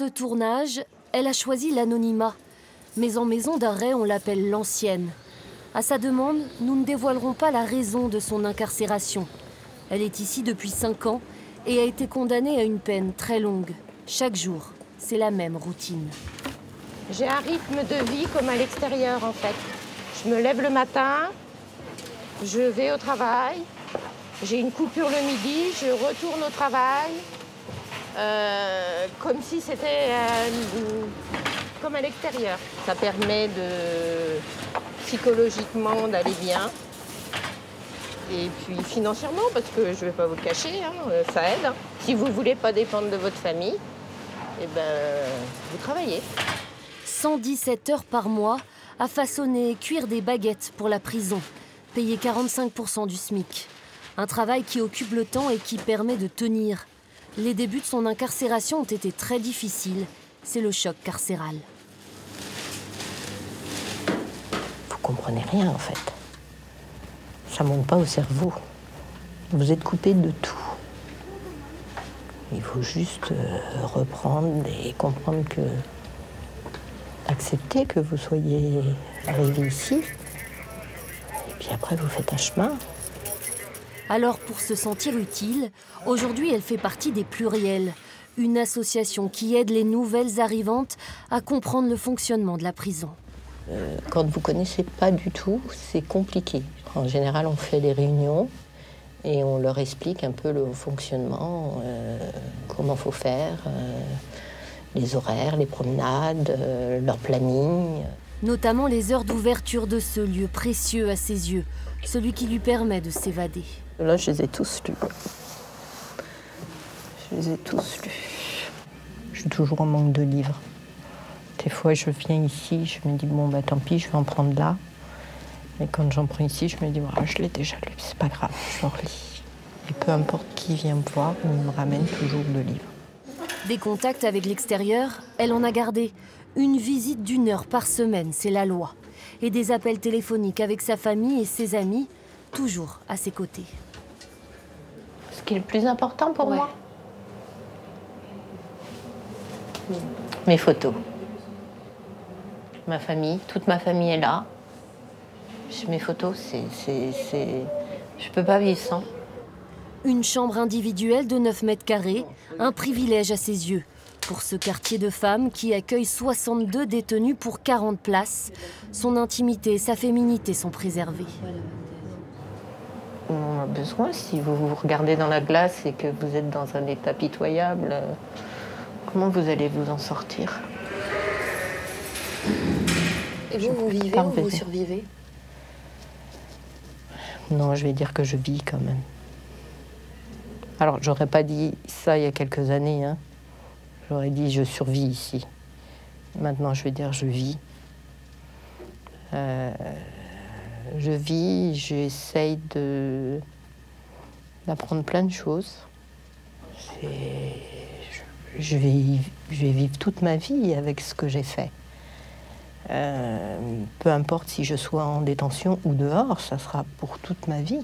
ce tournage, elle a choisi l'anonymat. Mais en maison d'arrêt, on l'appelle l'ancienne. À sa demande, nous ne dévoilerons pas la raison de son incarcération. Elle est ici depuis 5 ans et a été condamnée à une peine très longue. Chaque jour, c'est la même routine. J'ai un rythme de vie comme à l'extérieur en fait. Je me lève le matin, je vais au travail, j'ai une coupure le midi, je retourne au travail, comme si c'était comme à l'extérieur. Ça permet psychologiquement d'aller bien. Et puis financièrement, parce que je ne vais pas vous le cacher, ça aide. Si vous ne voulez pas dépendre de votre famille, eh ben, vous travaillez. 117 heures par mois à façonner et cuire des baguettes pour la prison, payé 45% du SMIC. Un travail qui occupe le temps et qui permet de tenir. Les débuts de son incarcération ont été très difficiles. C'est le choc carcéral. Vous comprenez rien en fait. Ça ne monte pas au cerveau. Vous êtes coupé de tout. Il faut juste reprendre et comprendre que... accepter que vous soyez arrivé ici. Et puis après, vous faites un chemin. Alors, pour se sentir utile, aujourd'hui, elle fait partie des Pluriels, une association qui aide les nouvelles arrivantes à comprendre le fonctionnement de la prison. Quand vous ne connaissez pas du tout, c'est compliqué. En général, on fait des réunions et on leur explique un peu le fonctionnement, comment il faut faire, les horaires, les promenades, leur planning. Notamment les heures d'ouverture de ce lieu précieux à ses yeux, celui qui lui permet de s'évader. Là, je les ai tous lus. Je les ai tous lus. Je suis toujours en manque de livres. Des fois, je viens ici, je me dis, bon, bah tant pis, je vais en prendre là. Et quand j'en prends ici, je me dis, voilà, je l'ai déjà lu, c'est pas grave, je le relis. Et peu importe qui vient me voir, il me ramène toujours le livre. Des contacts avec l'extérieur, elle en a gardé. Une visite d'1 heure par semaine, c'est la loi. Et des appels téléphoniques avec sa famille et ses amis, toujours à ses côtés. Ce qui est le plus important pour moi, mes photos. Ma famille, toute ma famille est là. Mes photos, je peux pas vivre sans. Une chambre individuelle de 9 mètres carrés, un privilège à ses yeux. Pour ce quartier de femmes qui accueille 62 détenus pour 40 places, son intimité et sa féminité sont préservées. On a besoin, si vous vous regardez dans la glace et que vous êtes dans un état pitoyable, comment vous allez vous en sortir? Et vous vivez ou vous survivez? Non, je vais dire que je vis quand même. Alors, j'aurais pas dit ça il y a quelques années, hein. J'aurais dit je survis ici. Maintenant, je vais dire je vis. Je vis, j'essaye d'apprendre plein de choses. Je vais vivre toute ma vie avec ce que j'ai fait. Peu importe si je sois en détention ou dehors, ça sera pour toute ma vie.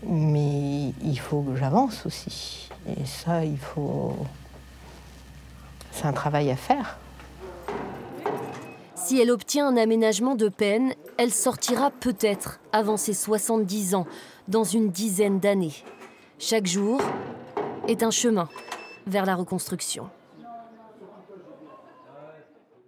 Mais il faut que j'avance aussi. Et ça, c'est un travail à faire. Si elle obtient un aménagement de peine, elle sortira peut-être avant ses 70 ans, dans une dizaine d'années. Chaque jour est un chemin vers la reconstruction.